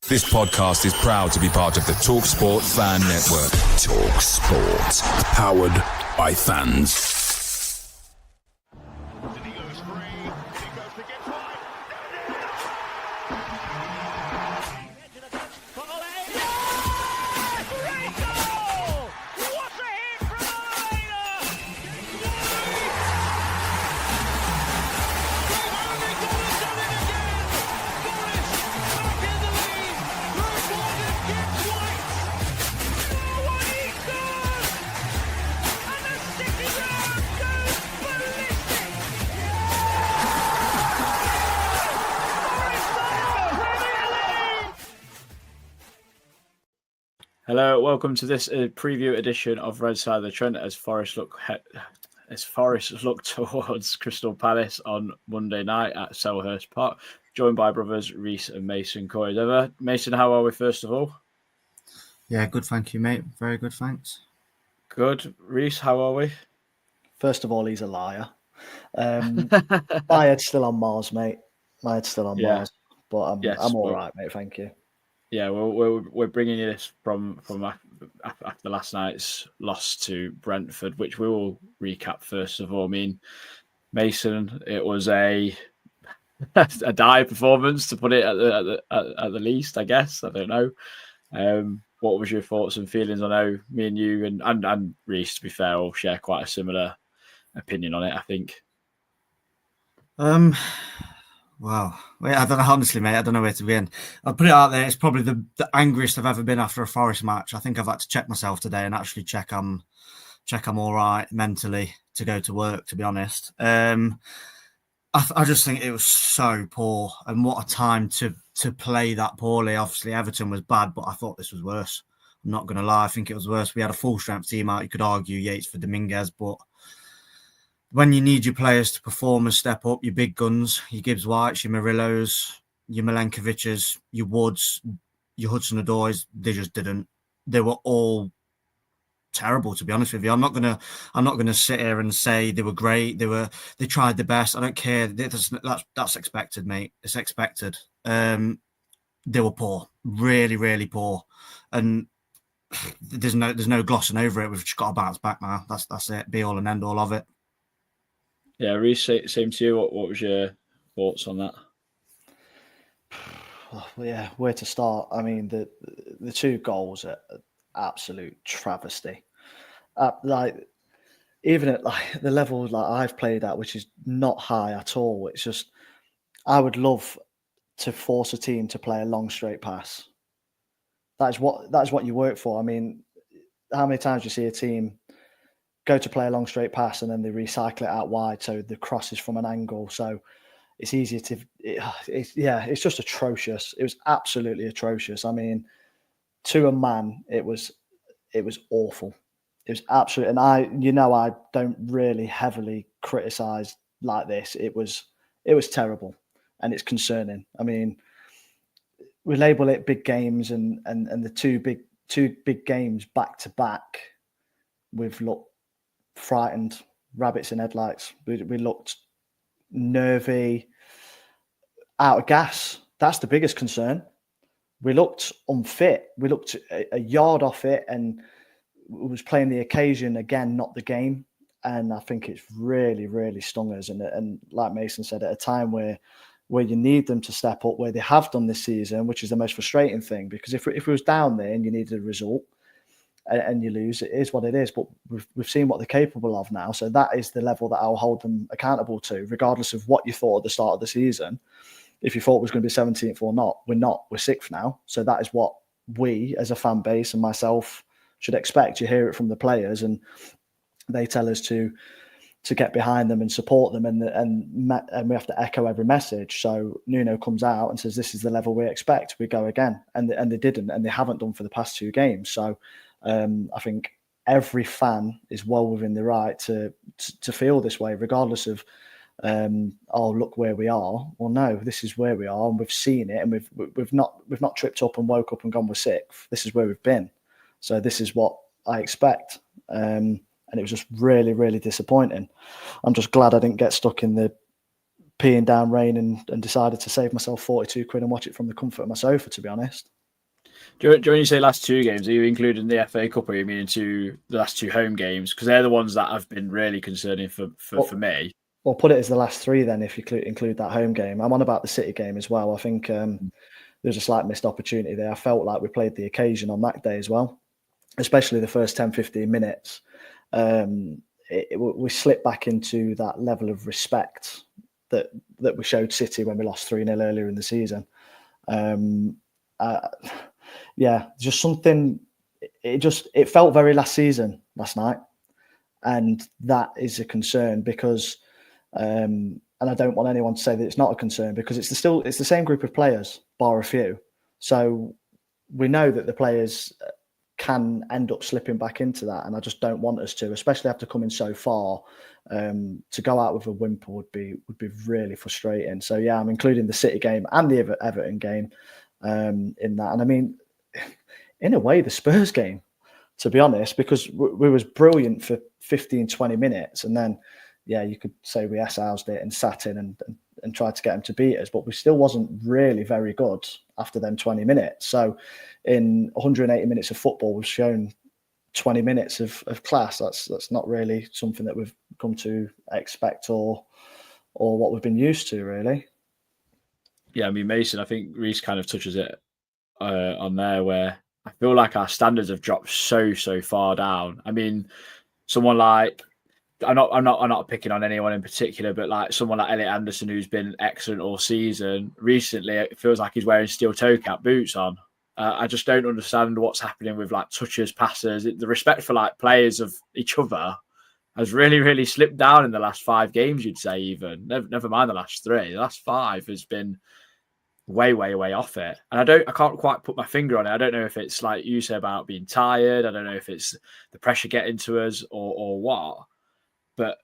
This podcast is proud to be part of the TalkSPORT Fan Network. TalkSPORT. Powered by fans. Hello, welcome to this preview edition of Red Side of the Trent as Forest look towards Crystal Palace on Monday night at Selhurst Park, joined by brothers Reese and Mason Corey. Mason, how are we first of all? Yeah, good, thank you, mate. Very good, thanks. Good. Reese, how are we? First of all, he's a liar. My head's still on Mars, mate. My head's still on Mars, but I'm all right, mate. Thank you. Yeah, we're bringing you this from after last night's loss to Brentford, which we will recap first of all. I mean, Mason, it was a dire performance, to put it at the least, I guess. I don't know. What was your thoughts and feelings? I know me and you and Reese, to be fair, will share quite a similar opinion on it, I think. Wow. I don't know, honestly, mate. I don't know where to begin. I'll put it out there. It's probably the angriest I've ever been after a Forest match. I think I've had to check myself today and actually check I'm all right mentally to go to work, to be honest. I just think it was so poor, and what a time to play that poorly. Obviously, Everton was bad, but I thought this was worse. I'm not going to lie. I think it was worse. We had a full-strength team out. You could argue Yates for Dominguez, but when you need your players to perform and step up, your big guns, your Gibbs Whites, your Murillos, your Milenkovic's, your Woods, your Hudson-Odois, they just didn't. They were all terrible, to be honest with you. I'm not gonna sit here and say they were great. They tried their best. I don't care. That's expected, mate. It's expected. They were poor, really, really poor, and there's no glossing over it. We've just got to bounce back now. That's it. Be all and end all of it. Yeah, Reece, same to you. What was your thoughts on that? Well, yeah, where to start? I mean, the two goals are absolute travesty. Even at the level I've played at, which is not high at all. It's just, I would love to force a team to play a long straight pass. That is what you work for. I mean, how many times do you see a team go to play a long straight pass and then they recycle it out wide, so the cross is from an angle, so it's easier to. It's just atrocious. It was absolutely atrocious. I mean, to a man, it was awful. It was absolute, and I don't really heavily criticize like this. It was terrible, and it's concerning. I mean, we label it big games, and the two big games back to back, we've looked frightened, rabbits in headlights. We looked nervy, out of gas. That's the biggest concern. We looked unfit. We looked a yard off it, and was playing the occasion again, not the game. And I think it's really, really stung us. And like Mason said, at a time where you need them to step up, where they have done this season, which is the most frustrating thing. Because if it was down there and you needed a result, and you lose, it is what it is. But we've seen what they're capable of now. So that is the level that I'll hold them accountable to, regardless of what you thought at the start of the season. If you thought it was going to be 17th or not, we're not. We're 6th now. So that is what we, as a fan base and myself, should expect. You hear it from the players, and they tell us to get behind them and support them, and we have to echo every message. So Nuno comes out and says, this is the level we expect. We go again. And they didn't, and they haven't done for the past 2 games. So I think every fan is well within the right to feel this way, regardless of, look where we are. Well, no, this is where we are, and we've seen it, and we've not tripped up and woke up and gone, we're 6th. This is where we've been. So this is what I expect. And it was just really, really disappointing. I'm just glad I didn't get stuck in the peeing down rain and decided to save myself 42 quid and watch it from the comfort of my sofa, to be honest. When you say last two games, are you including the FA Cup, or are you meaning the last two home games? Because they're the ones that have been really concerning for me. Well, put it as the last three then, if you include that home game. I'm on about the City game as well. I think there's a slight missed opportunity there. I felt like we played the occasion on that day as well, especially the first 10, 15 minutes. We slipped back into that level of respect that we showed City when we lost 3-0 earlier in the season. Just something. It felt very last season last night, and that is a concern because, and I don't want anyone to say that it's not a concern because it's the same group of players, bar a few. So we know that the players can end up slipping back into that, and I just don't want us to, especially after coming so far. To go out with a whimper would be really frustrating. So yeah, I'm including the City game and the Everton game in that. And I mean, in a way, the Spurs game, to be honest, because we was brilliant for 15, 20 minutes. And then, yeah, you could say we S-housed it and sat in and tried to get them to beat us, but we still wasn't really very good after them 20 minutes. So in 180 minutes of football, we've shown 20 minutes of class. That's not really something that we've come to expect or what we've been used to, really. Yeah, I mean, Mason, I think Reece kind of touches it on there, where I feel like our standards have dropped so far down. I mean, someone like, I'm not picking on anyone in particular, but like someone like Elliot Anderson, who's been excellent all season, recently it feels like he's wearing steel toe cap boots on. I just don't understand what's happening with like touches, passes. The respect for like players of each other has really slipped down in the last 5 games, you'd say. Even never mind the last 3. The last 5 has been way off it, and I can't quite put my finger on it. I don't know if it's like you say about being tired. I don't know if it's the pressure getting to us or what. But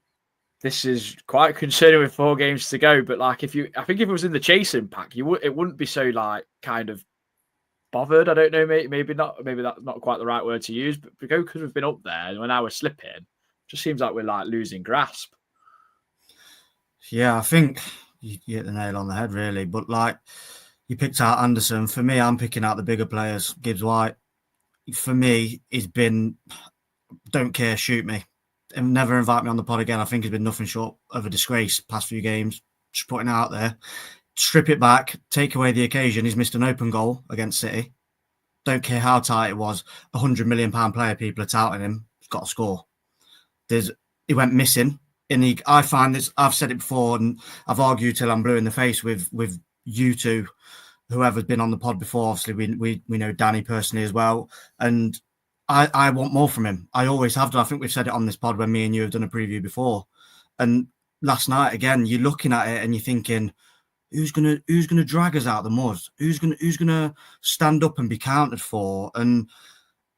this is quite concerning with 4 games to go. But like, I think if it was in the chasing pack, it wouldn't be so like kind of bothered. I don't know, maybe not. Maybe that's not quite the right word to use. But because we've been up there and now we're slipping, it just seems like we're like losing grasp. Yeah, I think you hit the nail on the head, really. But like, you picked out Anderson. For me, I'm picking out the bigger players. Gibbs White, for me, he's been don't care, shoot me, and never invite me on the pod again. I think he's been nothing short of a disgrace past few games. Just putting it out there. Strip it back, take away the occasion. He's missed an open goal against City. Don't care how tight it was. £100 million player, people are touting him. He's got to score. He went missing. I find this, I've said it before, and I've argued till I'm blue in the face with you two, whoever's been on the pod before. Obviously, we know Danny personally as well. And I want more from him. I always have done. I think we've said it on this pod when me and you have done a preview before. And last night, again, you're looking at it and you're thinking, who's gonna drag us out the mud? Who's gonna stand up and be counted for? And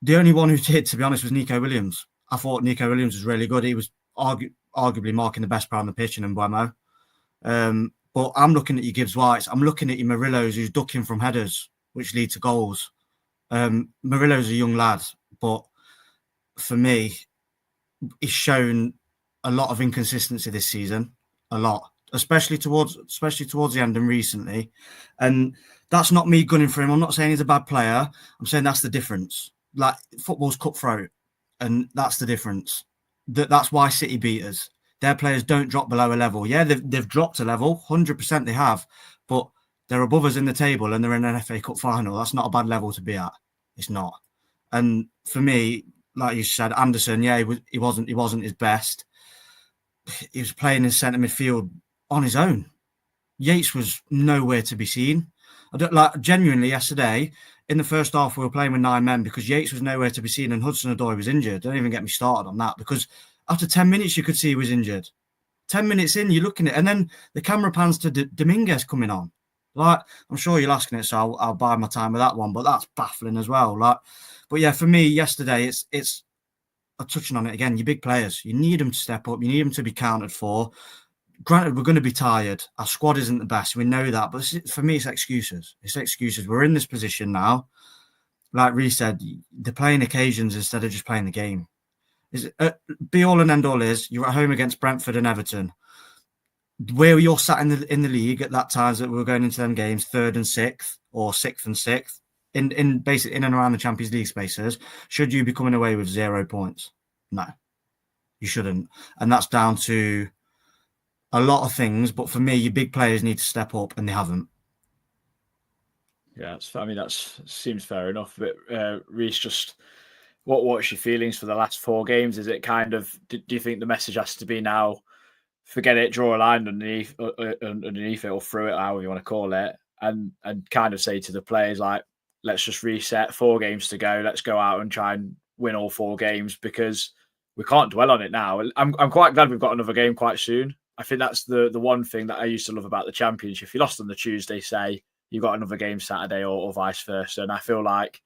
the only one who did, to be honest, was Nico Williams. I thought Nico Williams was really good. He was arguably marking the best player on the pitch in Mbeumo. But I'm looking at your Gibbs Whites. I'm looking at your Murillos, who's ducking from headers, which lead to goals. Murillo's a young lad, but for me, he's shown a lot of inconsistency this season. A lot. Especially towards the end and recently. And that's not me gunning for him. I'm not saying he's a bad player. I'm saying that's the difference. Like, football's cutthroat, and that's the difference. That's why City beat us. Their players don't drop below a level. Yeah, they've dropped a level, 100% they have, but they're above us in the table and they're in an FA Cup final. That's not a bad level to be at. It's not. And for me, like you said, Anderson, yeah, he wasn't his best. He was playing in centre midfield on his own. Yates was nowhere to be seen. Genuinely yesterday in the first half we were playing with 9 men because Yates was nowhere to be seen and Hudson-Odoi was injured. Don't even get me started on that, because after 10 minutes you could see he was injured. 10 minutes in, you're looking at it, and then the camera pans to Dominguez coming on. Like, I'm sure you're asking it, so I'll bide my time with that one, but that's baffling as well. Like, but yeah, for me yesterday, it's I'm touching on it again. Your big players, you need them to step up. You need them to be counted for. Granted, we're going to be tired. Our squad isn't the best. We know that. But for me, it's excuses. It's excuses. We're in this position now. Like Reece said, they're playing occasions instead of just playing the game. Be all and end all is you're at home against Brentford and Everton, where you're sat in the league at that time that we were going into them games 3rd and 6th or 6th and 6th. in basically in and around the Champions League spaces, should you be coming away with 0 points? No, you shouldn't. And that's down to a lot of things. But for me, your big players need to step up, and they haven't. Yeah, that seems fair enough. But Reece, just what's your feelings for the last 4 games? Is it kind of, do you think the message has to be now, forget it, draw a line underneath it or through it, however you want to call it, and kind of say to the players, like, let's just reset, 4 games to go, let's go out and try and win all 4 games, because we can't dwell on it now. I'm quite glad we've got another game quite soon. I think that's the one thing that I used to love about the Championship. If you lost on the Tuesday, say, you've got another game Saturday or vice versa. And I feel like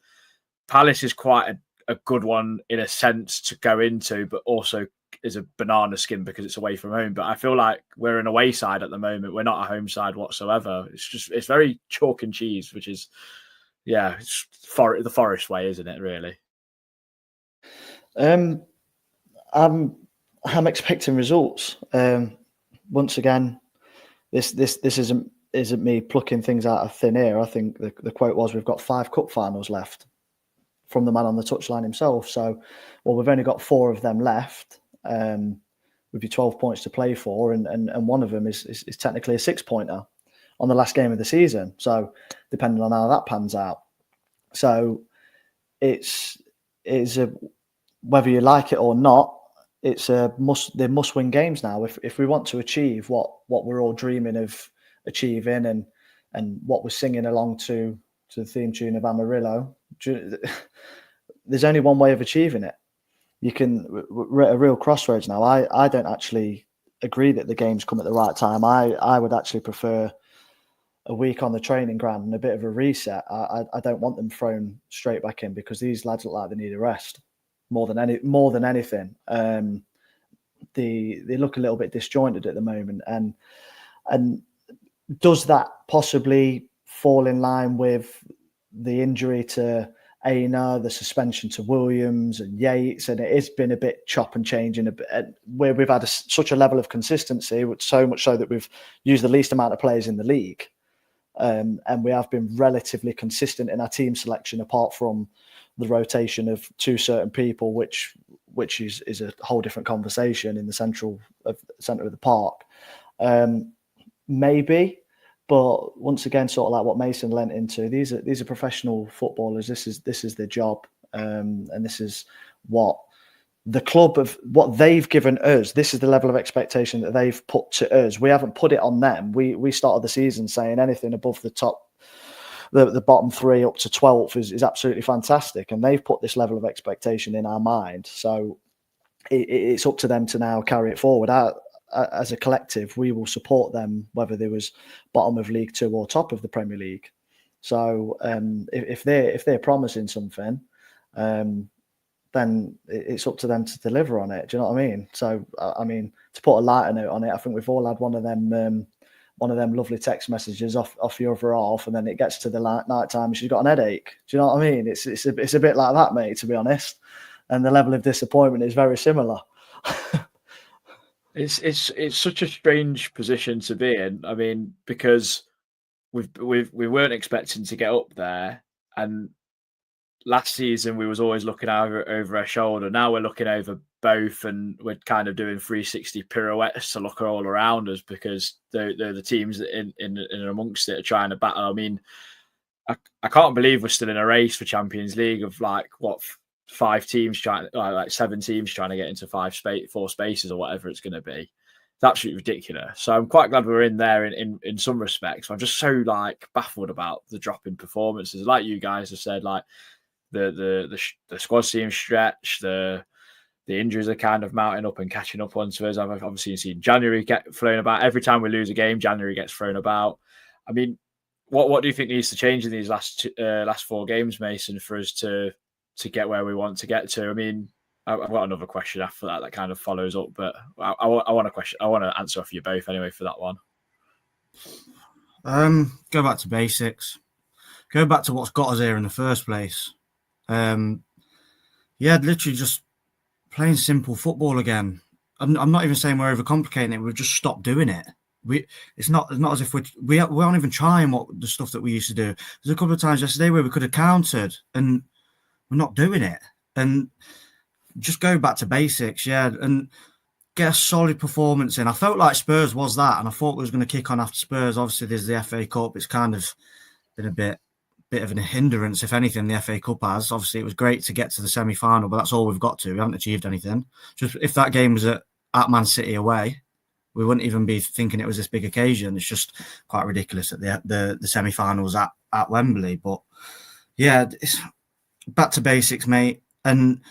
Palace is quite a good one in a sense to go into, but also is a banana skin because it's away from home. But I feel like we're an away side at the moment. We're not a home side whatsoever. It's very chalk and cheese, which is, it's the Forest way, isn't it, really? I'm expecting results. Once again, this isn't me plucking things out of thin air. I think the quote was, we've got 5 cup finals left, from the man on the touchline himself. So, we've only got 4 of them left. With your 12 points to play for, and one of them is technically a 6-pointer on the last game of the season. So, depending on how that pans out. So, it's whether you like it or not, they must win games now if we want to achieve what we're all dreaming of achieving, and what we're singing along to the theme tune of Amarillo. There's only one way of achieving it. We're at a real crossroads now. I don't actually agree that the games come at the right time. I would actually prefer a week on the training ground and a bit of a reset. I don't want them thrown straight back in, because these lads look like they need a rest more than anything. They look a little bit disjointed at the moment, and does that possibly fall in line with the injury to Aina, the suspension to Williams and Yates, and it has been a bit chop and change in a bit, where we've had such a level of consistency, so much so that we've used the least amount of players in the league, and we have been relatively consistent in our team selection, apart from the rotation of 2 certain people, which is a whole different conversation in the centre of the park. Maybe. But once again, sort of like what Mason lent into, these are professional footballers. This is their job, and this is what the club what they've given us. This is the level of expectation that they've put to us. We haven't put it on them. We started the season saying anything above the top, the bottom 3 up to 12th is absolutely fantastic, and they've put this level of expectation in our mind. So it's up to them to now carry it forward. As a collective, we will support them, whether they was bottom of League 2 or top of the Premier League. So if they're promising something, then it's up to them to deliver on it. Do you know what I mean? So I mean, to put a lighter note on it, I think we've all had one of them lovely text messages off your other half, and then it gets to the night time and she's got an headache. Do you know what I mean? It's a bit like that, mate, to be honest. And the level of disappointment is very similar. It's such a strange position to be in. I mean, because we weren't expecting to get up there, and last season we was always looking over our shoulder. Now we're looking over both, and we're kind of doing 360 pirouettes to look all around us, because they're the teams in amongst it are trying to battle. I mean, I can't believe we're still in a race for Champions League of like 5 teams like 7 teams trying to get into 4 spaces or whatever it's going to be. It's absolutely ridiculous. So I'm quite glad we're in there in some respects. I'm just so like baffled about the drop in performances. Like you guys have said, like the squad seems stretched. The injuries are kind of mounting up and catching up onto us. I've obviously seen January get thrown about. Every time we lose a game, January gets thrown about. I mean, what do you think needs to change in these last 4 games, Mason, for us to get where we want to get to? I mean, I've got another question after that kind of follows up, but I want to answer off you both anyway for that one. Go back to basics. Go back to what's got us here in the first place. Literally just playing simple football again. I'm not even saying we're overcomplicating it. We've just stopped doing it. It's not as if we aren't even trying the stuff that we used to do. There's a couple of times yesterday where we could have countered, and we're not doing it. And just go back to basics, and get a solid performance in. I felt like Spurs was that, and I thought we was going to kick on after Spurs. Obviously, there's the FA Cup. It's kind of been a bit of a hindrance, if anything, the FA Cup has. Obviously, it was great to get to the semi-final, but that's all we've got to. We haven't achieved anything. Just if that game was at Man City away, we wouldn't even be thinking it was this big occasion. It's just quite ridiculous at the semi-finals at Wembley. But yeah, it's back to basics, mate. And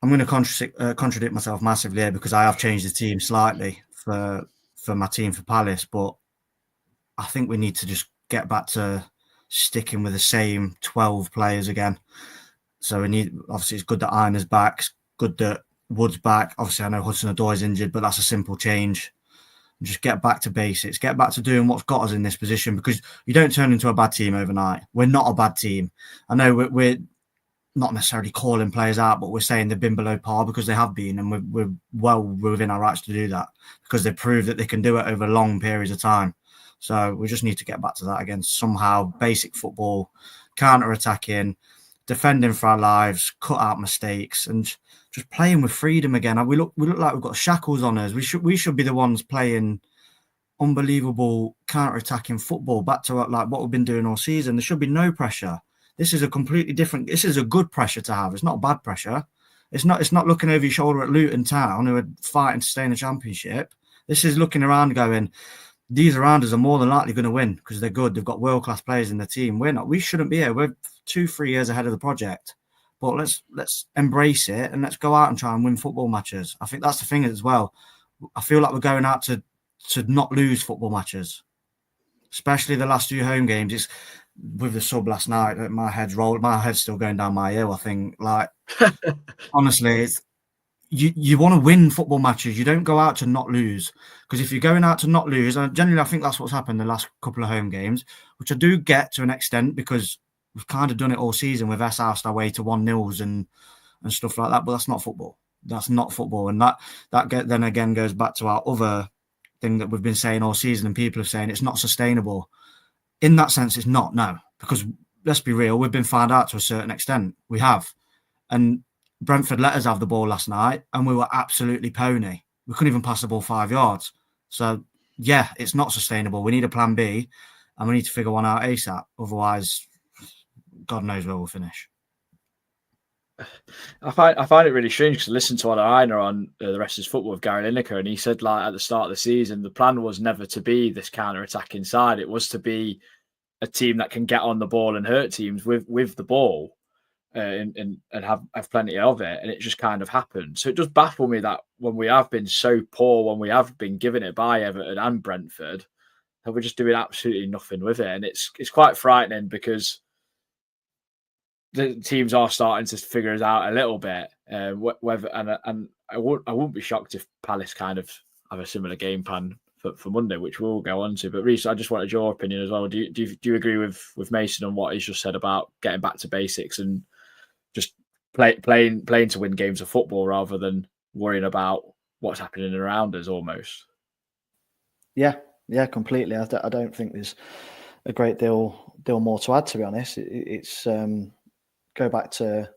I'm going to contradict myself massively here because I have changed the team slightly for my team for Palace, but I think we need to just get back to sticking with the same 12 players again. So obviously it's good that Iron's back, it's good that Wood's back. Obviously I know Hudson-Odoi is injured, but that's a simple change. Just get back to basics, get back to doing what's got us in this position, because you don't turn into a bad team overnight. We're not a bad team. I know we're not necessarily calling players out, but we're saying they've been below par because they have been, and we're well within our rights to do that because they proved that they can do it over long periods of time. So we just need to get back to that again somehow. Basic football, counter-attacking, defending for our lives, cut out mistakes, and just playing with freedom again. We look like we've got shackles on us. We should be the ones playing unbelievable counter-attacking football back to like what we've been doing all season. There should be no pressure. This is a completely different. This is a good pressure to have. It's not bad pressure. It's not looking over your shoulder at Luton Town, who are fighting to stay in the Championship. This is looking around, going, these around us are more than likely going to win because they're good. They've got world-class players in the team. We're not. We shouldn't be here. We're 2-3 years ahead of the project. But let's embrace it and let's go out and try and win football matches. I think that's the thing as well. I feel like we're going out to not lose football matches, especially the last 2 home games. It's with the sub last night. My head's rolled. My head's still going down my ear. I think, like, honestly, it's you want to win football matches. You don't go out to not lose, because if you're going out to not lose, and generally I think that's what's happened the last couple of home games, which I do get to an extent because we've kind of done it all season with S-housed our way to 1-0s and stuff like that. But that's not football. That's not football, and that then again goes back to our other thing that we've been saying all season, and people are saying it's not sustainable. In that sense, it's not, no, because let's be real, we've been found out to a certain extent. We have, and Brentford let us have the ball last night, and we were absolutely pony. We couldn't even pass the ball 5 yards. So yeah, it's not sustainable. We need a plan B, and we need to figure one out ASAP. Otherwise, God knows where we'll finish. I find it really strange because I listened to Einer on the rest of his football with Gary Lineker, and he said, like, at the start of the season, the plan was never to be this counter-attacking side. It was to be a team that can get on the ball and hurt teams with the ball and have plenty of it. And it just kind of happened. So it does baffle me that when we have been so poor, when we have been given it by Everton and Brentford, that we're just doing absolutely nothing with it. And it's quite frightening because the teams are starting to figure it out a little bit. Whether and I wouldn't be shocked if Palace kind of have a similar game plan for Monday, which we'll go on to. But Reece, I just wanted your opinion as well. Do you agree with Mason on what he's just said about getting back to basics and just playing to win games of football rather than worrying about what's happening around us almost? Yeah, completely. I don't think there's a great deal more to add, to be honest. It's go back to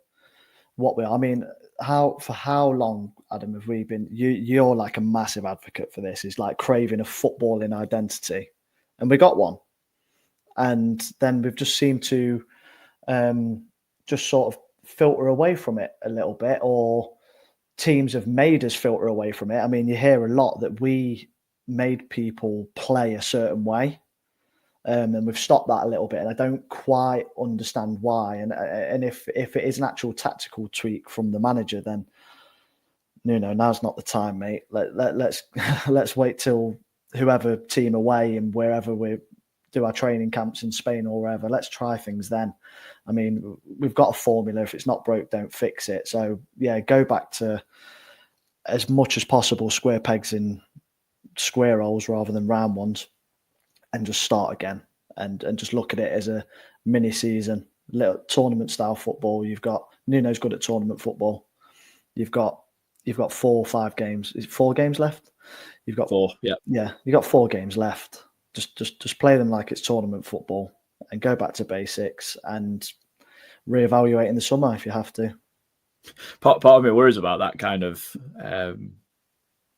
what we are. I mean, for how long, Adam, have we been? You're like a massive advocate for this. It's like craving a footballing identity, and we got one, and then we've just seemed to just sort of filter away from it a little bit, or teams have made us filter away from it. I mean, you hear a lot that we made people play a certain way. And we've stopped that a little bit, and I don't quite understand why. And if it is an actual tactical tweak from the manager, then now's not the time, mate. Let's wait till whoever team away and wherever we do our training camps in Spain or wherever. Let's try things then. I mean, we've got a formula. If it's not broke, don't fix it. So yeah, go back to as much as possible square pegs in square holes rather than round ones. And just start again and just look at it as a mini season, little tournament style football. You've got Nuno's good at tournament football. You've got you've got 4 or 5 games. Is it 4 games left? You've got 4. Yeah. Yeah, you've got 4 games left. Just play them like it's tournament football and go back to basics and reevaluate in the summer if you have to. Part of me worries about that kind of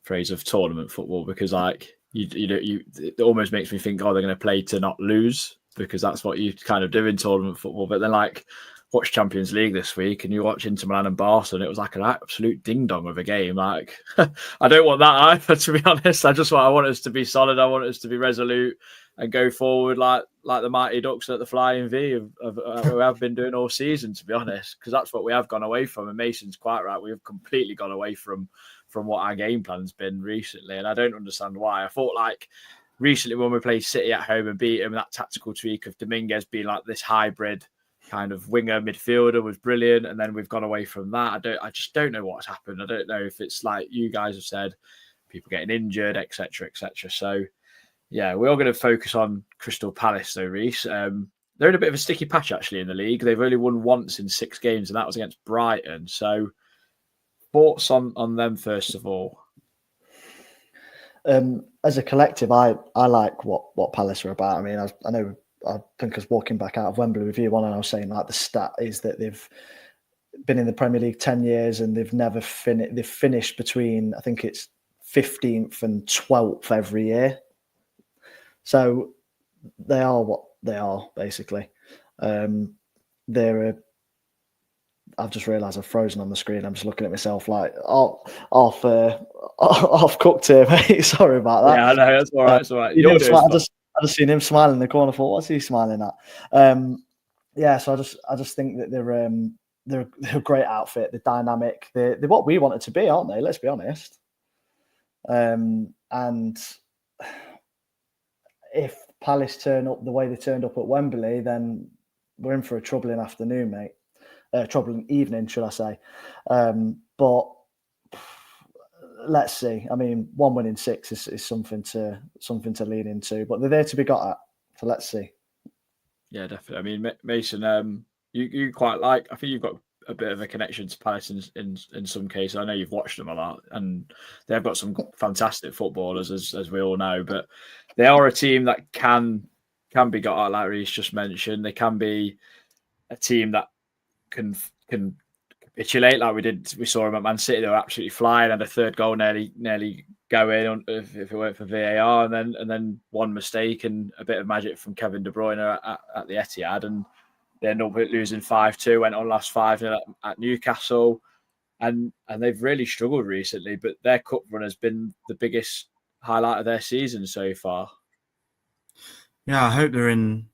phrase of tournament football, because like it almost makes me think, oh, they're going to play to not lose, because that's what you kind of do in tournament football. But then like watch Champions League this week and you watch Inter Milan and Barca, and it was like an absolute ding dong of a game. Like I don't want that either, to be honest. I want us to be solid. I want us to be resolute and go forward like the mighty Ducks at the Flying V of we have been doing all season, to be honest, because that's what we have gone away from. And Mason's quite right. We have completely gone away from what our game plan's been recently. And I don't understand why. I thought like recently when we played City at home and beat them, that tactical tweak of Dominguez being like this hybrid kind of winger midfielder was brilliant. And then we've gone away from that. I just don't know what's happened. I don't know if it's like you guys have said, people getting injured, etc., etc. So yeah, we're all going to focus on Crystal Palace though, Reece. They're in a bit of a sticky patch actually in the league. They've only won once in 6 games, and that was against Brighton. So thoughts on them first of all? As a collective, I like what Palace are about. I mean, I think I was walking back out of Wembley with you on, and I was saying like the stat is that they've been in the Premier League 10 years and they've never finished. They've finished between, I think it's 15th and 12th every year. So they are what they are basically. I've just realised I've frozen on the screen. I'm just looking at myself like off cooked here, mate. Sorry about that. Yeah, I know, that's all right. It's all right. I just seen him smiling in the corner. Thought, what's he smiling at? Yeah, so I just think that they're a great outfit. They're dynamic. They're what we wanted to be, aren't they? Let's be honest. And if Palace turn up the way they turned up at Wembley, then we're in for a troubling afternoon, mate. Troubling evening, should I say. But let's see. I mean, 1 win in 6 is something to lean into, but they're there to be got at. So let's see. Yeah, definitely. I mean, Mason, you quite like. I think you've got a bit of a connection to Palace in some cases. I know you've watched them a lot, and they've got some fantastic footballers, as we all know. But they are a team that can be got at, like Reece just mentioned. They can be a team that can capitulate like we saw them at Man City. They were absolutely flying, had a third goal nearly go in if it weren't for VAR, and then one mistake and a bit of magic from Kevin De Bruyne at the Etihad, and they ended up losing 5-2, went on last 5-0 at Newcastle, and they've really struggled recently, but their cup run has been the biggest highlight of their season so far. Yeah, I hope they're in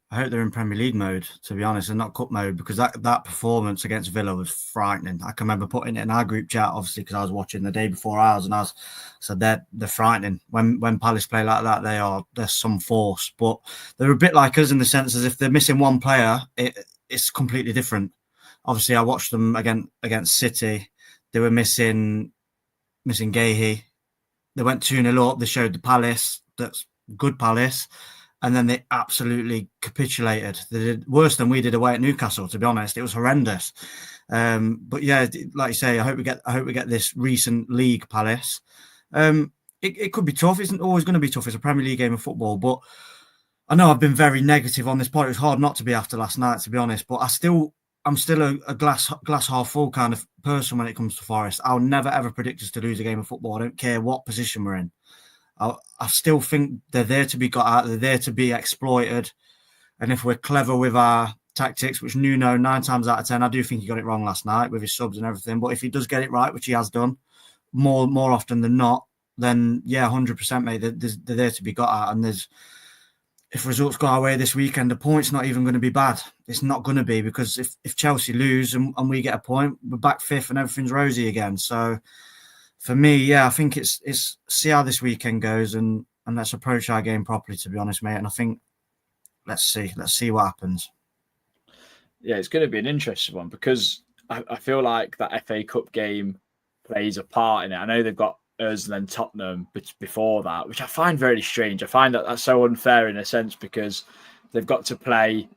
Premier League mode, to be honest, and not cup mode, because that performance against Villa was frightening. I can remember putting it in our group chat, obviously, because I was watching the day before ours, and I said they're frightening. When Palace play like that, they're some force, but they're a bit like us in the sense as if they're missing one player, it's completely different. Obviously, I watched them against City. They were missing Gahey. They went 2-0 up. They showed the Palace that's good Palace. And then they absolutely capitulated. They did worse than we did away at Newcastle, to be honest. It was horrendous. But yeah, like you say, I hope we get this recent league Palace. It could be tough. It isn't always going to be tough. It's a Premier League game of football. But I know I've been very negative on this point. It was hard not to be after last night, to be honest. But I'm still a glass half full kind of person when it comes to Forest. I'll never ever predict us to lose a game of football. I don't care what position we're in. I still think they're there to be got out. They're there to be exploited. And if we're clever with our tactics, which Nuno 9 times out of 10, I do think he got it wrong last night with his subs and everything. But if he does get it right, which he has done more often than not, then yeah, 100%, mate. They're there to be got at. And if results go our way this weekend, the point's not even going to be bad. It's not going to be, because if Chelsea lose and we get a point, we're back 5th and everything's rosy again. So for me, yeah, I think it's see how this weekend goes and let's approach our game properly, to be honest, mate. And I think let's see what happens. Yeah, it's going to be an interesting one, because I feel like that FA Cup game plays a part in it. I know they've got us and then Tottenham before that, which I find very strange. I find that's so unfair in a sense, because they've got to play.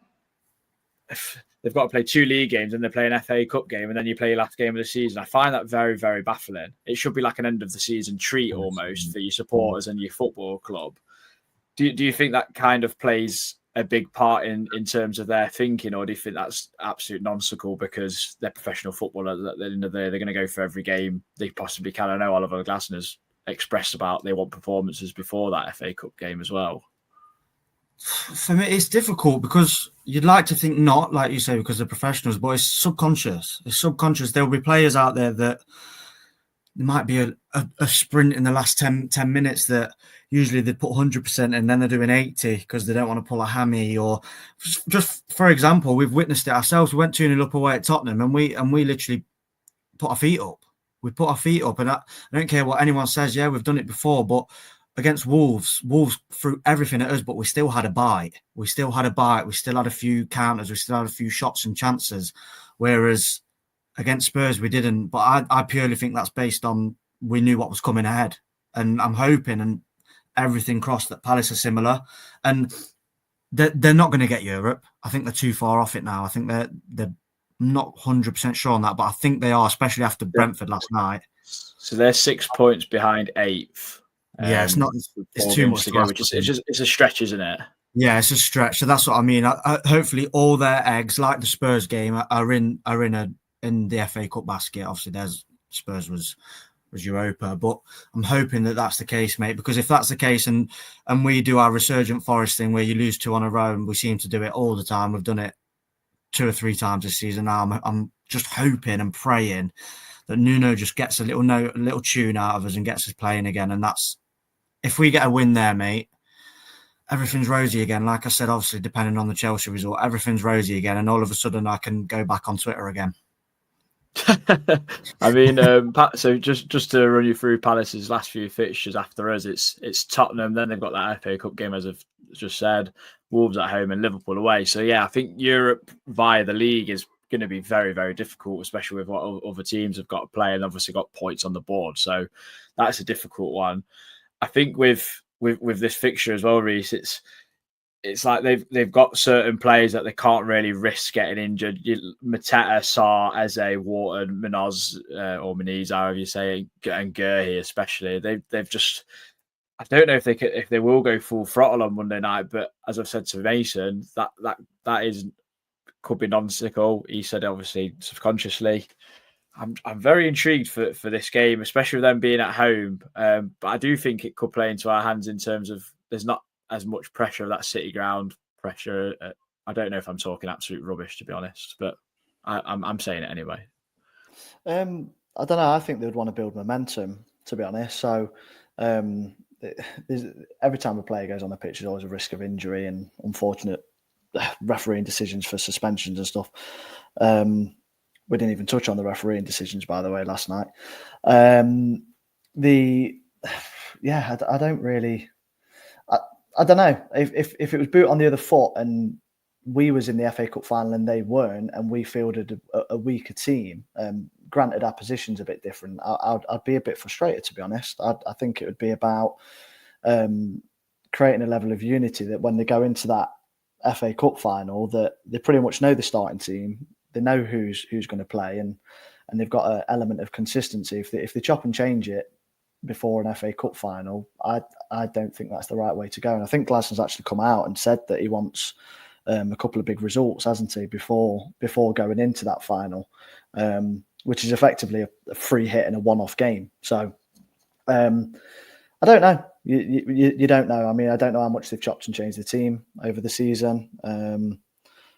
they've got to play 2 league games and they play an FA Cup game and then you play your last game of the season. I find that very, very baffling. It should be like an end of the season treat almost for your supporters and your football club. Do you think that kind of plays a big part in terms of their thinking, or do you think that's absolute nonsensical because they're professional footballers? At the end of the day, they're going to go for every game they possibly can. I know Oliver Glasner's expressed about they want performances before that FA Cup game as well. For me, it's difficult because you'd like to think not, like you say, because they're professionals, but it's subconscious. It's subconscious. There'll be players out there that there might be a sprint in the last 10 minutes that usually they put 100% and then they're doing 80 because they don't want to pull a hammy. Or just for example, we've witnessed it ourselves. We went 2-0 up away at Tottenham and we literally put our feet up. We put our feet up, and I don't care what anyone says. Yeah, we've done it before, but against Wolves threw everything at us, but we still had a bite. We still had a few counters. We still had a few shots and chances. Whereas against Spurs, we didn't. But I purely think that's based on we knew what was coming ahead. And I'm hoping and everything crossed that Palace are similar. And they're not going to get Europe. I think they're too far off it now. I think they're not 100% sure on that, but I think they are, especially after Brentford last night. So they're 6 points behind 8th. Yeah, it's too much to go. It's a stretch, isn't it? Yeah, it's a stretch. So that's what I mean. Hopefully, all their eggs, like the Spurs game, are in the FA Cup basket. Obviously, there's Spurs was Europa, but I'm hoping that that's the case, mate. Because if that's the case, and we do our resurgent Forest thing where you lose 2 on a row, and we seem to do it all the time. We've done it 2 or 3 times this season. Now I'm just hoping and praying that Nuno just gets a little tune out of us and gets us playing again. And that's, if we get a win there, mate, everything's rosy again. Like I said, obviously, depending on the Chelsea result, everything's rosy again. And all of a sudden, I can go back on Twitter again. I mean, so just to run you through Palace's last few fixtures after us, it's Tottenham, then they've got that FA Cup game, as I've just said, Wolves at home and Liverpool away. So, yeah, I think Europe via the league is going to be very, very difficult, especially with what other teams have got to play and obviously got points on the board. So that's a difficult one. I think with this fixture as well, Reece, it's like they've got certain players that they can't really risk getting injured. Mateta, Sarr, Eze, Wharton, Minoz, or Muniz, however you say it, and Gurhi especially. They've just, I don't know if they will go full throttle on Monday night, but as I've said to Mason, that could be nonsensical. He said it obviously subconsciously. I'm very intrigued for this game, especially with them being at home. But I do think it could play into our hands in terms of there's not as much pressure of that City ground pressure. I don't know if I'm talking absolute rubbish, to be honest, but I'm saying it anyway. I don't know. I think they would want to build momentum, to be honest. So every time a player goes on the pitch, there's always a risk of injury and unfortunate refereeing decisions for suspensions and stuff. We didn't even touch on the refereeing decisions, by the way, last night. I don't really. I don't know if it was boot on the other foot and we was in the FA Cup final and they weren't, and we fielded a weaker team. Granted, our position's a bit different. I'd be a bit frustrated, to be honest. I think it would be about creating a level of unity that when they go into that FA Cup final, that they pretty much know the starting team. They know who's going to play, and they've got an element of consistency. If they chop and change it before an FA Cup final, I don't think that's the right way to go. And I think Glasner's actually come out and said that he wants a couple of big results, hasn't he, before going into that final, which is effectively a free hit in a one-off game. So I don't know. You don't know. I mean, I don't know how much they've chopped and changed the team over the season.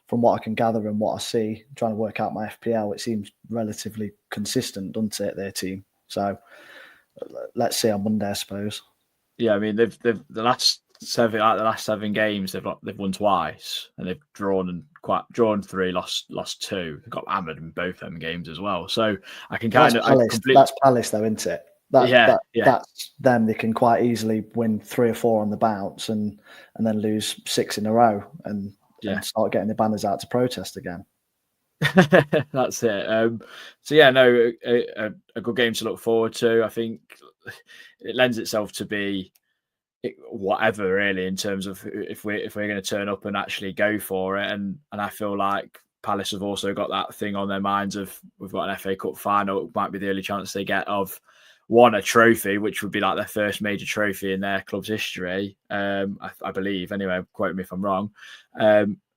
From what I can gather and what I see, trying to work out my FPL, it seems relatively consistent, doesn't it, their team? So let's see on Monday, I suppose. Yeah, I mean, they've the last 7 games they've won twice, and they've drawn 3, lost 2. They've got hammered in both them games as well. So I can that's Palace though, isn't it? That's them. They can quite easily win 3 or 4 on the bounce and then lose 6 in a row and start getting the banners out to protest again. That's it. So yeah, no, a good game to look forward to. I think it lends itself to be whatever really in terms of if we're going to turn up and actually go for it. And I feel like Palace have also got that thing on their minds of we've got an FA Cup final. It might be the only chance they get of one, a trophy, which would be like their first major trophy in their club's history. I believe, anyway, quote me if I'm wrong.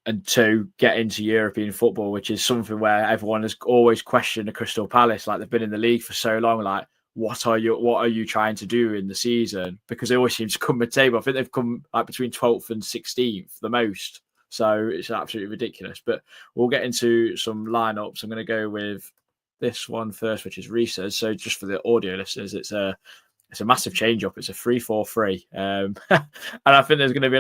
And two, get into European football, which is something where everyone has always questioned the Crystal Palace. Like, they've been in the league for so long. Like, what are you trying to do in the season? Because they always seem to come mid-table. I think they've come like between 12th and 16th the most. So it's absolutely ridiculous. But we'll get into some lineups. I'm going to go with this one first, which is Reese's. So just for the audio listeners, it's a massive change up. It's a 3-4-3. And I think there's going to be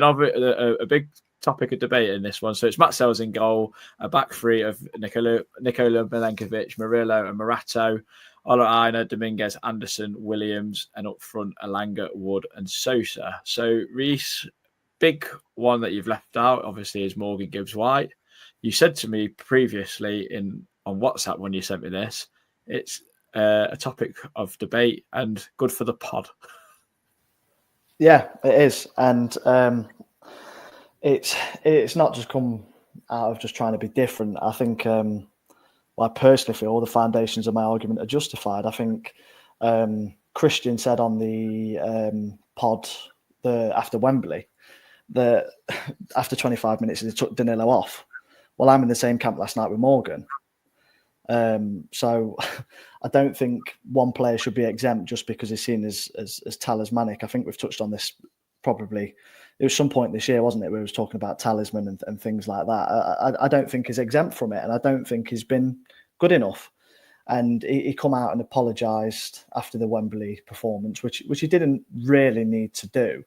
a big topic of debate in this one. So it's Matt Sells in goal, a back three of Nikola Milenkovic, Murillo and Morato, Ola Aina, Dominguez, Anderson, Williams, and up front Alanga, Wood and Sosa. So Reece, big one that you've left out obviously is Morgan Gibbs-White. You said to me previously on WhatsApp when you sent me this, it's a topic of debate and good for the pod. Yeah, it is. And it's not just come out of just trying to be different. I think I personally feel all the foundations of my argument are justified. I think Christian said on the pod after Wembley that after 25 minutes they took Danilo off. Well, I'm in the same camp last night with Morgan. So I don't think one player should be exempt just because he's seen as talismanic. I think we've touched on this probably. It was some point this year, wasn't it, where we was talking about talisman and things like that. I don't think he's exempt from it, and I don't think he's been good enough. And he come out and apologised after the Wembley performance, which he didn't really need to do.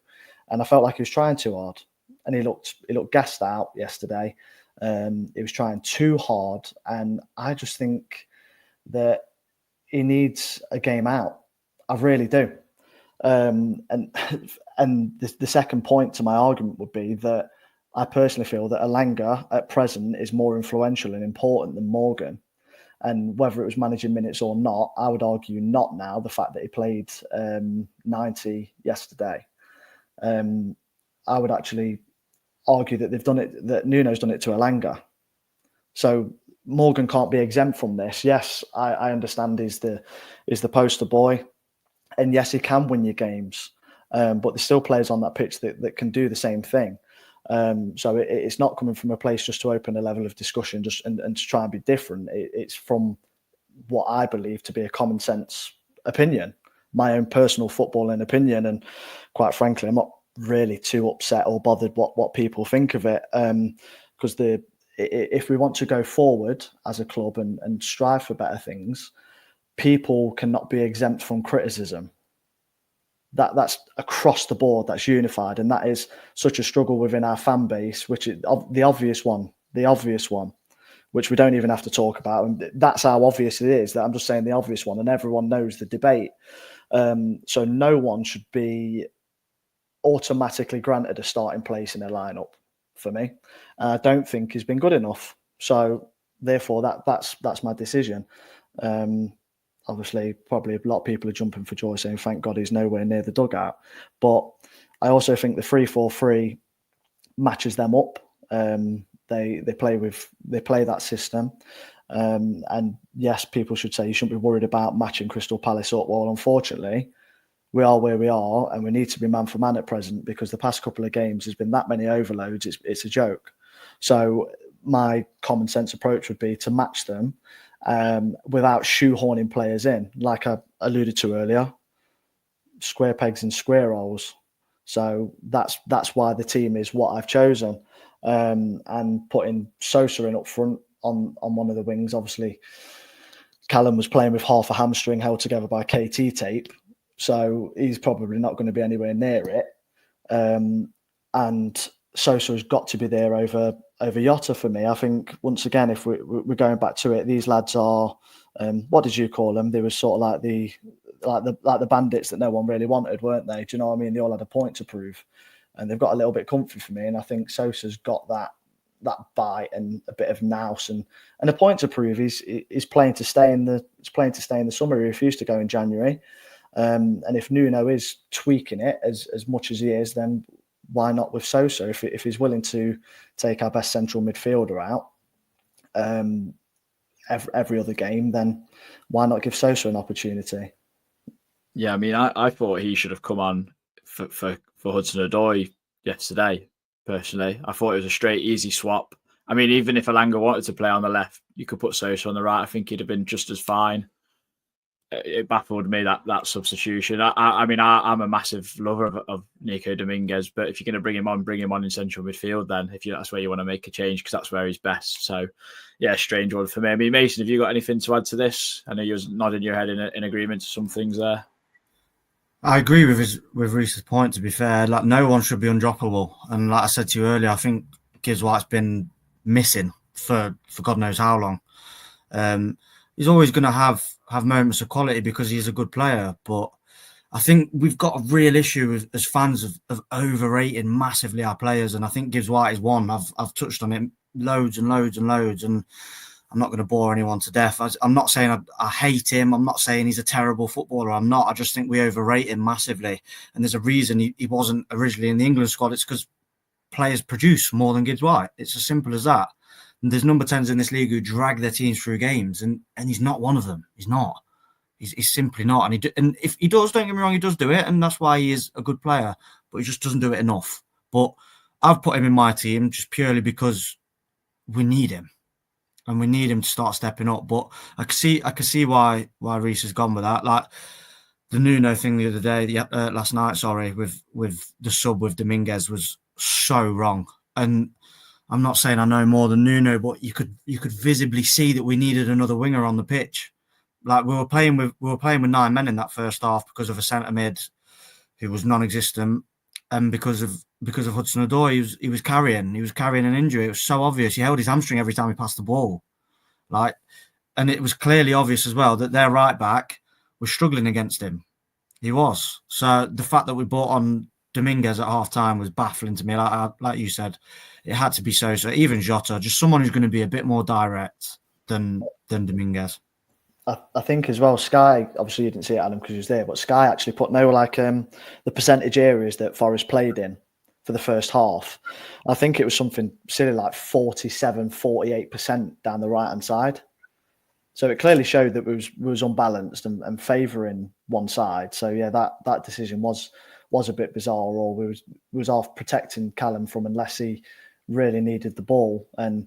And I felt like he was trying too hard, and he looked gassed out yesterday. He was trying too hard, and I just think that he needs a game out. I really do. And the second point to my argument would be that I personally feel that Alanga at present is more influential and important than Morgan. And whether it was managing minutes or not, I would argue not now, the fact that he played 90 yesterday. I would actually argue that they've done it, that Nuno's done it to Alanga. So Morgan can't be exempt from this. Yes, I understand he's the poster boy. And yes, he can win your games. But there's still players on that pitch that can do the same thing. So it's not coming from a place just to open a level of discussion and to try and be different. It's from what I believe to be a common sense opinion, my own personal footballing opinion. And quite frankly, I'm not really too upset or bothered what people think of it. Because if we want to go forward as a club and strive for better things, people cannot be exempt from criticism. That's across the board, that's unified, and that is such a struggle within our fan base, which is the obvious one, which we don't even have to talk about, and that's how obvious it is. That I'm just saying the obvious one, and everyone knows the debate. So no one should be automatically granted a starting place in a lineup for me. I don't think he's been good enough, so therefore that's my decision. Obviously, probably a lot of people are jumping for joy saying, thank God he's nowhere near the dugout. But I also think the 3-4-3 matches them up. They play that system. And yes, people should say you shouldn't be worried about matching Crystal Palace up. Well, unfortunately, we are where we are, and we need to be man for man at present because the past couple of games there's been that many overloads. It's a joke. So my common sense approach would be to match them without shoehorning players in, like I alluded to earlier. Square pegs and square holes. So that's why the team is what I've chosen. And putting Sosa in up front on one of the wings. Obviously, Callum was playing with half a hamstring held together by KT tape, so he's probably not going to be anywhere near it. And Sosa has got to be there over Jota for me. I think once again, if we're going back to it, these lads are what did you call them? They were sort of like the bandits that no one really wanted, weren't they? Do you know what I mean? They all had a point to prove, and they've got a little bit comfy for me. And I think Sosa's got that bite and a bit of nous and a point to prove. He's playing to stay in the summer. He refused to go in January. And if Nuno is tweaking it as much as he is, then why not with Sosa if he's willing to take our best central midfielder out? every other game, then why not give Sosa an opportunity? Yeah, I mean, I thought he should have come on for Hudson-Odoi yesterday, personally. I thought it was a straight, easy swap. I mean, even if Elanga wanted to play on the left, you could put Sosa on the right. I think he'd have been just as fine. It baffled me, that substitution. I mean, I'm a massive lover of Nico Dominguez, but if you're going to bring him on in central midfield, then that's where you want to make a change, because that's where he's best. So, yeah, strange one for me. I mean, Mason, have you got anything to add to this? I know you was nodding your head in agreement to some things there. I agree with Reese's point, to be fair. Like, no one should be undroppable. And like I said to you earlier, I think Gibbs White's been missing for God knows how long. He's always going to have moments of quality because he's a good player. But I think we've got a real issue as fans of overrating massively our players. And I think Gibbs White is one. I've touched on it loads and loads and loads. And I'm not going to bore anyone to death. I'm not saying I hate him. I'm not saying he's a terrible footballer. I'm not. I just think we overrate him massively. And there's a reason he wasn't originally in the England squad. It's because players produce more than Gibbs White. It's as simple as that. And there's number 10s in this league who drag their teams through games, and he's not one of them. He's not. He's simply not. And if he does, don't get me wrong, he does do it, and that's why he is a good player. But he just doesn't do it enough. But I've put him in my team just purely because we need him. And we need him to start stepping up. But I can see why Reece has gone with that. Like the Nuno thing the other day, last night, with the sub with Dominguez was so wrong. And I'm not saying I know more than Nuno, but you could visibly see that we needed another winger on the pitch. Like we were playing with 9 men in that first half because of a centre mid who was non-existent, and because of Hudson-Odoi, he was carrying an injury. It was so obvious. He held his hamstring every time he passed the ball. And it was clearly obvious as well that their right back was struggling against him. He was. So the fact that we brought on Dominguez at half time was baffling to me. Like you said, it had to be Sosa, even Jota, just someone who's going to be a bit more direct than Dominguez. I think as well, Sky, obviously you didn't see it, Adam, because he was there, but Sky actually put the percentage areas that Forest played in for the first half. I think it was something silly like 47, 48% down the right-hand side. So it clearly showed that it was unbalanced and favouring one side. So yeah, that decision was a bit bizarre, or we was off protecting Callum from unless he really needed the ball. And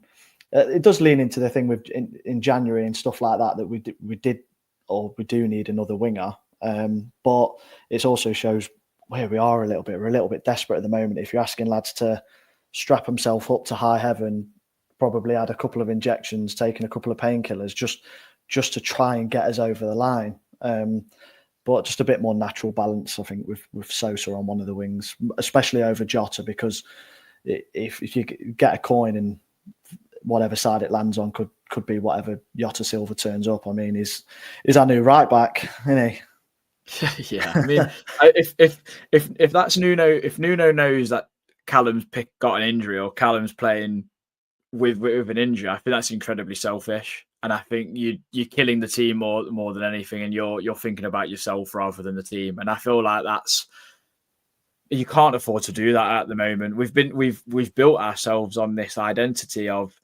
it does lean into the thing with in January and stuff like that we do need another winger. But it also shows where we are a little bit. We're a little bit desperate at the moment. If you're asking lads to strap himself up to high heaven, probably had a couple of injections, taken a couple of painkillers just to try and get us over the line. But just a bit more natural balance, I think, with Sosa on one of the wings, especially over Jota, because if you get a coin and whatever side it lands on could be whatever Jota Silva turns up. I mean, he's our new right back, isn't he? Yeah, I mean, if that's Nuno, if Nuno knows that Callum's got an injury or Callum's playing with an injury, I think that's incredibly selfish. And I think you're killing the team more than anything, and you're thinking about yourself rather than the team. And I feel like you can't afford to do that at the moment. We've built ourselves on this identity of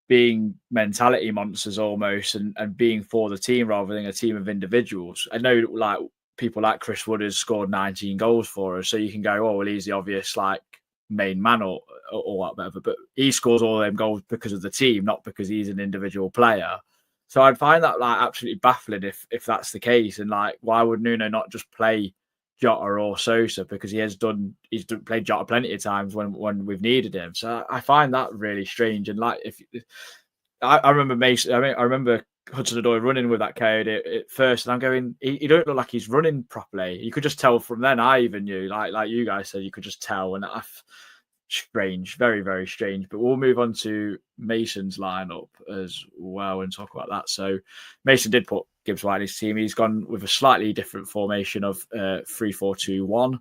being mentality monsters almost, and being for the team rather than a team of individuals. I know like people like Chris Wood has scored 19 goals for us, so you can go, oh well, he's the obvious like main man or whatever, but he scores all them goals because of the team, not because he's an individual player. So I'd find that like absolutely baffling if that's the case. And like, why would Nuno not just play Jota or Sosa, because he's played Jota plenty of times when we've needed him. So I find that really strange. And like, I remember Mason, I remember Hudson-Odoi running with that coyote at first, and I'm going, he don't look like he's running properly. You could just tell from then. I even knew, like you guys said, you could just tell. And strange, very, very strange. But we'll move on to Mason's lineup as well and talk about that. So Mason did put Gibbs White in his team. He's gone with a slightly different formation of 3-4-2-1.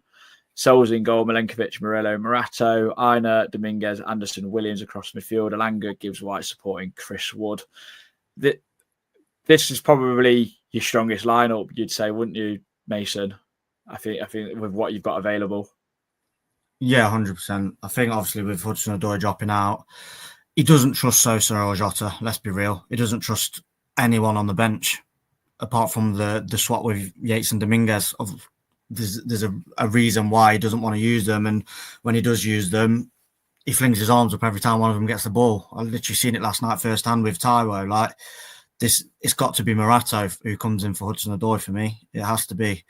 Sells in goal, Milenkovic, Murillo, Morato, Aina, Dominguez, Anderson, Williams across midfield, Elanga, Gibbs White supporting Chris Wood. This is probably your strongest lineup, you'd say, wouldn't you, Mason? I think with what you've got available. Yeah, 100%. I think obviously with Hudson-Odoi dropping out, he doesn't trust Sosa or Jota. Let's be real. He doesn't trust anyone on the bench apart from the swap with Yates and Dominguez. There's a reason why he doesn't want to use them, and when he does use them, he flings his arms up every time one of them gets the ball. I literally seen it last night firsthand with Taiwo. Like this, it's got to be Morata who comes in for Hudson-Odoi for me. It has to be.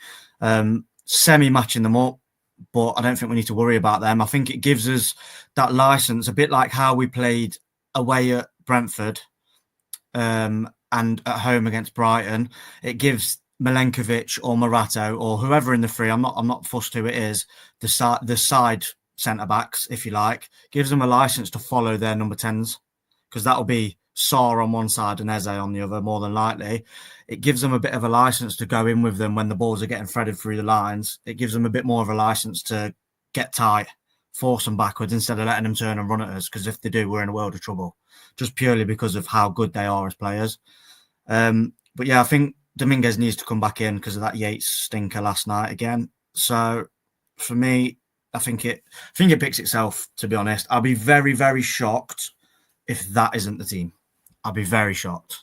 Semi-matching them up, but I don't think we need to worry about them. I think it gives us that license, a bit like how we played away at Brentford and at home against Brighton. It gives Milenkovic or Morata or whoever in the three, I'm not fussed who it is, the side centre-backs, if you like, gives them a license to follow their number 10s, because that'll be Sarr on one side and Eze on the other, more than likely. It gives them a bit of a license to go in with them when the balls are getting threaded through the lines. It gives them a bit more of a license to get tight, force them backwards instead of letting them turn and run at us, because if they do, we're in a world of trouble, just purely because of how good they are as players. But yeah, I think Dominguez needs to come back in because of that Yates stinker last night again. So for me, I think it picks itself, to be honest. I'll be very, very shocked if that isn't the team. I'll be very shocked.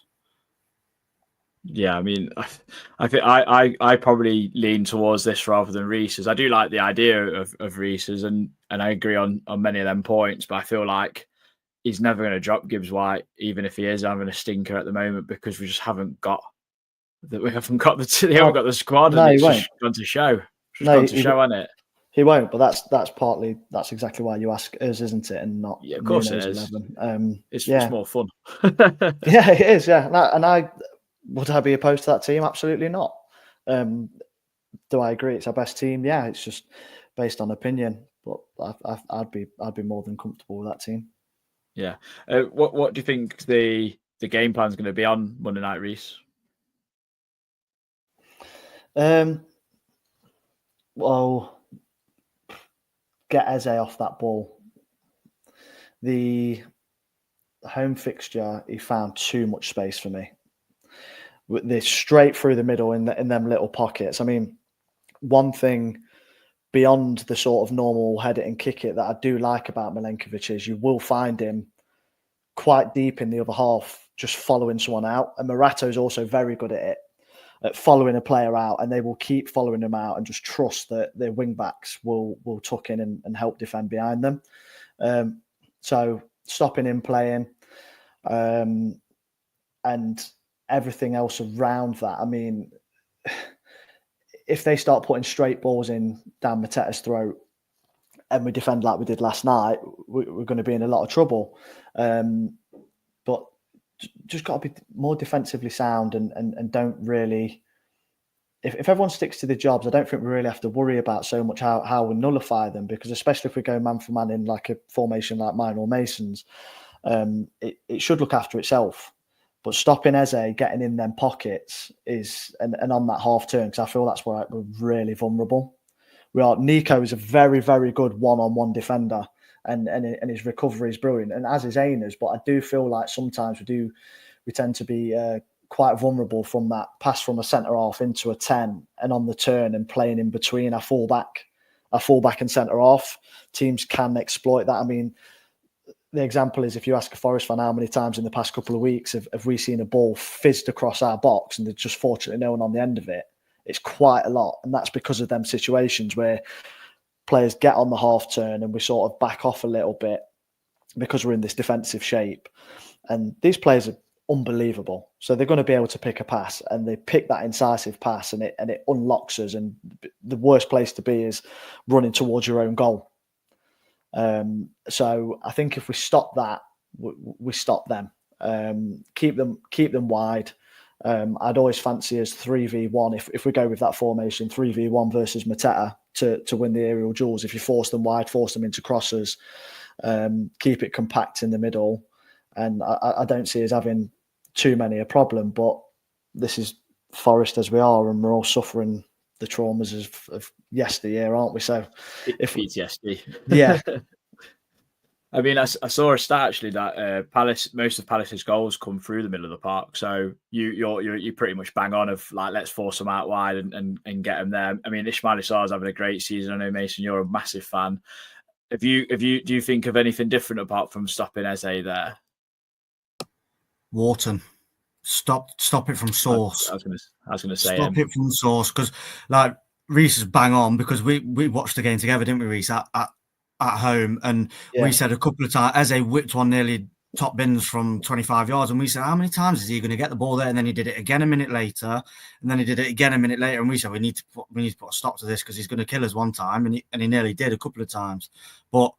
Yeah, I mean, I think I probably lean towards this rather than Reese's. I do like the idea of Reese's, and I agree on many of them points, but I feel like he's never going to drop Gibbs White, even if he is having a stinker at the moment, because we just haven't got the squad, and it's just gone to show. Hasn't it? He won't, but that's exactly why you ask us, isn't it? And not of course it is. 11. It's more fun. Yeah, it is. Yeah, and would I be opposed to that team? Absolutely not. Do I agree it's our best team? Yeah, it's just based on opinion, but I'd be more than comfortable with that team. Yeah. What do you think the game plan is going to be on Monday night, Reese? Well, get Eze off that ball. The home fixture, he found too much space for me. They're straight through the middle in them little pockets. I mean, one thing beyond the sort of normal head it and kick it that I do like about Milenkovic is you will find him quite deep in the other half, just following someone out. And Morata is also very good at it, at following a player out, and they will keep following them out and just trust that their wing backs will tuck in and help defend behind them. So stopping him playing and everything else around that. I mean, if they start putting straight balls in down Mateta's throat and we defend like we did last night, we're going to be in a lot of trouble. But just got to be more defensively sound and don't really... If everyone sticks to the jobs, I don't think we really have to worry about so much how we nullify them, because especially if we go man for man in like a formation like mine or Mason's, it should look after itself. But stopping Eze getting in them pockets is, and on that half turn, because I feel that's where we're really vulnerable. Nico is a very, very good one-on-one defender, and his recovery is brilliant, and as is Ainers. But I do feel like sometimes we tend to be quite vulnerable from that pass from a centre half into a 10 and on the turn and playing in between our fullback and centre half. Teams can exploit that. I mean, the example is, if you ask a Forest fan how many times in the past couple of weeks have we seen a ball fizzed across our box and there's just fortunately no one on the end of it, it's quite a lot. And that's because of them situations where players get on the half turn and we sort of back off a little bit because we're in this defensive shape. And these players are unbelievable. So they're going to be able to pick a pass, and they pick that incisive pass, and it unlocks us. And the worst place to be is running towards your own goal. So I think if we stop that, we stop them. Keep them wide. I'd always fancy us 3v1 if we go with that formation, 3v1 versus Mateta to win the aerial duels. If you force them wide, force them into crosses, keep it compact in the middle, and I don't see us having too many a problem. But this is Forest as we are, and we're all suffering the traumas of yesteryear, aren't we? So if PTSD, yeah. I mean, I saw a stat actually that most of Palace's goals come through the middle of the park. So you're pretty much bang on of like, let's force them out wide and get them there. I mean, Ismaila Sarr's having a great season. I know, Mason, you're a massive fan. Do you think of anything different apart from stopping Eze there? Wharton, stop it from source. I was going to say stop it from source, because like Reese is bang on, because we watched the game together, didn't we, Reese, at home, and we said a couple of times Eze whipped one nearly top bins from 25 yards, and we said, how many times is he going to get the ball there? And then he did it again a minute later, and then he did it again a minute later, and we said we need to put a stop to this, because he's going to kill us one time, and he nearly did a couple of times. But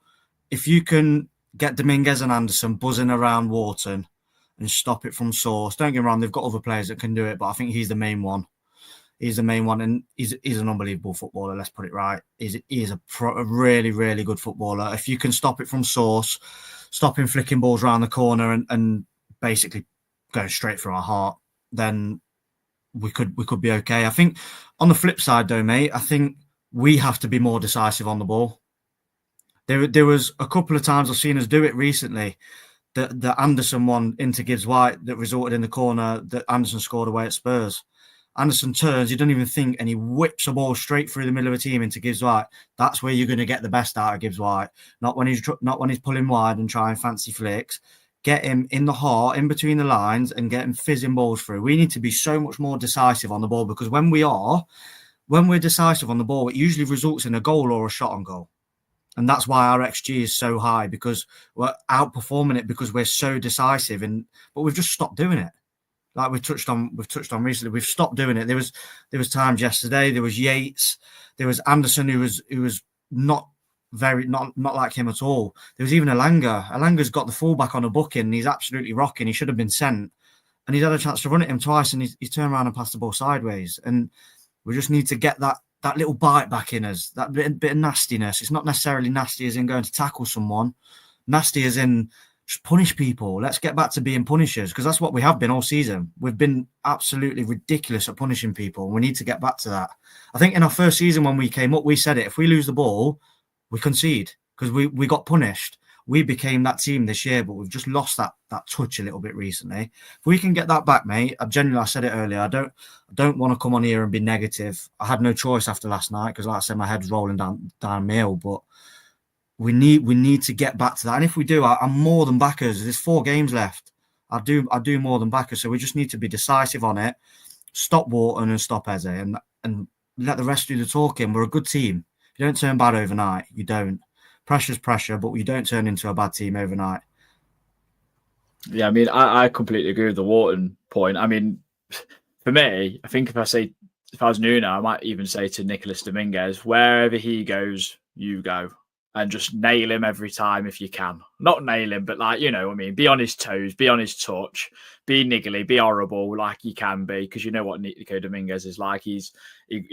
if you can get Dominguez and Anderson buzzing around Wharton and stop it from source, don't get me wrong, they've got other players that can do it, but I think he's the main one. He's the main one, and he's an unbelievable footballer. Let's put it right. He is a really, really good footballer. If you can stop it from source, stop him flicking balls around the corner and basically going straight through our heart, then we could be okay. I think on the flip side, though, mate, I think we have to be more decisive on the ball. There was a couple of times I've seen us do it recently. The Anderson one into Gibbs White that resulted in the corner that Anderson scored away at Spurs. Anderson turns, he doesn't even think, and he whips a ball straight through the middle of a team into Gibbs White. That's where you're going to get the best out of Gibbs White. Not when he's pulling wide and trying fancy flicks. Get him in the heart, in between the lines, and get him fizzing balls through. We need to be so much more decisive on the ball, because when we're decisive on the ball, it usually results in a goal or a shot on goal. And that's why our XG is so high, because we're outperforming it because we're so decisive. But we've just stopped doing it. Like we've touched on recently, we've stopped doing it. There was times yesterday. There was Yates. There was Anderson, who was not like him at all. There was even Elanga. Elanga's got the fullback on a booking. And he's absolutely rocking. He should have been sent, and he's had a chance to run at him twice, and he's turned around and passed the ball sideways. And we just need to get that little bite back in us. That bit of nastiness. It's not necessarily nasty as in going to tackle someone. Nasty as in just punish people. Let's get back to being punishers, because that's what we have been all season. We've been absolutely ridiculous at punishing people. We need to get back to that. I think in our first season when we came up, we said it. If we lose the ball, we concede, because we got punished. We became that team this year, but we've just lost that touch a little bit recently. If we can get that back, mate, I said it earlier, I don't want to come on here and be negative. I had no choice after last night, because like I said, my head was rolling down the hill, but we need to get back to that. And if we do, I'm more than backers. There's 4 games left. I do more than backers. So we just need to be decisive on it. Stop Wharton and stop Eze, and let the rest do the talking. We're a good team. You don't turn bad overnight. You don't. Pressure's pressure, but you don't turn into a bad team overnight. Yeah, I mean, I completely agree with the Wharton point. I mean, for me, I think if I was Nuno, I might even say to Nicolas Dominguez, wherever he goes, you go. And just nail him every time if you can. Not nail him, but be on his toes, be on his touch, be niggly, be horrible like you can be, because you know what Nico Dominguez is like. He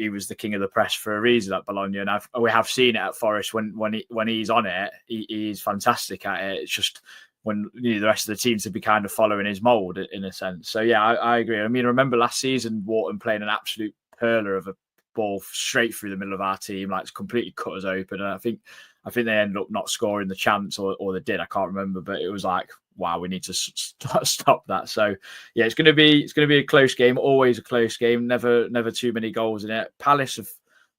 was the king of the press for a reason at Bologna, and we have seen it at Forest when he's on it. He's fantastic at it. It's just when the rest of the teams to be kind of following his mould in a sense. So yeah, I agree. I mean, I remember last season Wharton playing an absolute perler of a ball straight through the middle of our team, like it's completely cut us open, and I think they ended up not scoring the chance, or they did. I can't remember, but it was like, wow, we need to stop that. So yeah, it's going to be a close game, always a close game. Never too many goals in it. Palace have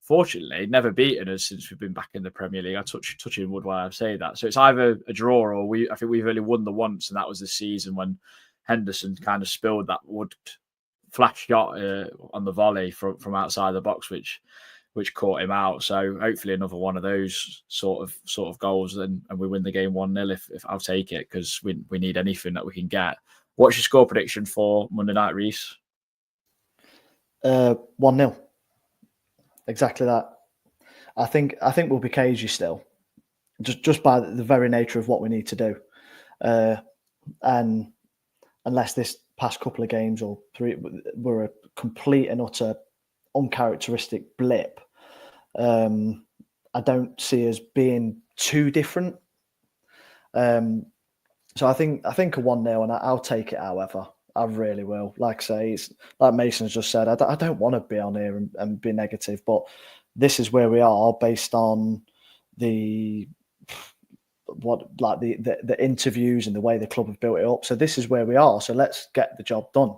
fortunately never beaten us since we've been back in the Premier League. I touching wood while I say that. So it's either a draw or I think we've only won the once, and that was the season when Henderson kind of spilled that wood flash shot on the volley from outside the box, which caught him out. So hopefully another one of those sort of goals, and we win the game 1-0 if I'll take it, because we need anything that we can get. What's your score prediction for Monday night, Reese? 1-0. Exactly that. I think we'll be cagey still, just by the very nature of what we need to do. And unless this past couple of games or 3 were a complete and utter uncharacteristic blip, I don't see us being too different. So I think a 1-0, and I'll take it. However, I really will. Like I say, it's like Mason's just said. I don't want to be on here and be negative, but this is where we are based on the interviews and the way the club have built it up. So this is where we are. So let's get the job done.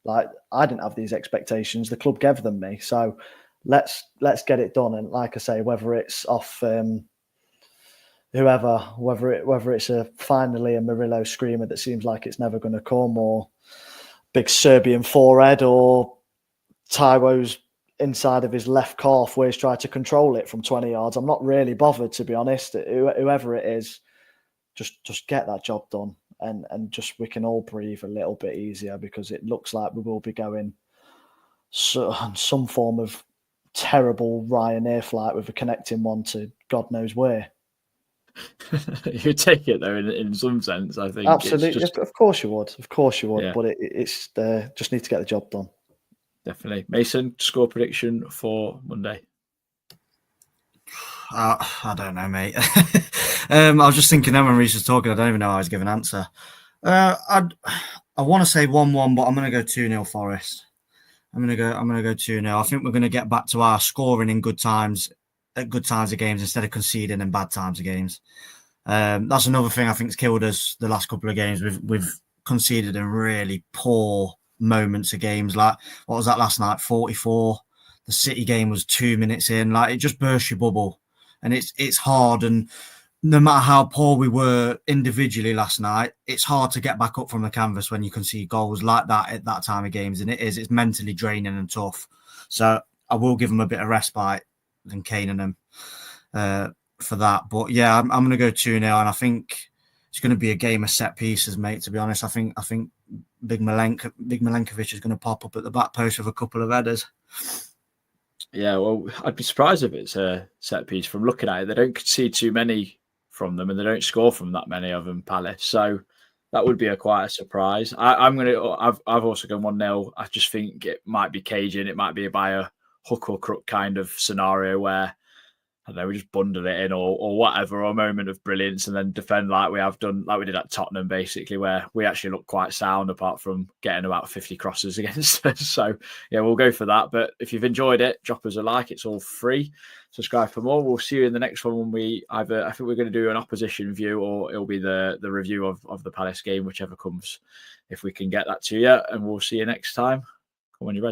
Like, I didn't have these expectations. The club gave them me. So let's get it done. And like I say, whether it's off whether it's finally a Murillo screamer that seems like it's never going to come, or big Serbian forehead, or Taiwo's inside of his left calf where he's tried to control it from 20 yards. I'm not really bothered, to be honest. Whoever it is, just get that job done, and just we can all breathe a little bit easier, because it looks like we will be going some form of terrible Ryanair flight with a connecting one to God knows where. You take it though, in some sense. I think Absolutely, it's just, of course you would, yeah. But it's just need to get the job done. Definitely. Mason, score prediction for Monday? I don't know, mate. I was just thinking then when Reece was talking, I don't even know how I was giving an answer. I want to say 1-1, but I'm going to go 2-0 Forest. I'm going to go 2-0. I think we're going to get back to our scoring in good times of games instead of conceding in bad times of games. That's another thing I think's killed us the last couple of games. We've conceded in really poor moments of games. Like, what was that last night? 44. The City game was 2 minutes in. Like, it just bursts your bubble, and it's hard. And no matter how poor we were individually last night, it's hard to get back up from the canvas when you concede goals like that at that time of games. And it's mentally draining and tough. So I will give them a bit of respite than caning them for that. But yeah, I'm going to go 2-0, and I think it's going to be a game of set pieces, mate. To be honest, I think Big Milenkovic is going to pop up at the back post with a couple of headers. Yeah, well, I'd be surprised if it's a set piece. From looking at it, they don't concede too many from them, and they don't score from that many of them, Palace. So that would be quite a surprise. I've also gone 1-0. I just think it might be caging. It might be by a hook or crook kind of scenario where, I don't know, we just bundle it in or whatever, or a moment of brilliance, and then defend like we have done, like we did at Tottenham, basically, where we actually look quite sound apart from getting about 50 crosses against us. So yeah, we'll go for that. But if you've enjoyed it, drop us a like. It's all free. Subscribe for more. We'll see you in the next one when we I think we're going to do an opposition view, or it'll be the review of the Palace game, whichever comes, if we can get that to you. And we'll see you next time. Come on, you ready?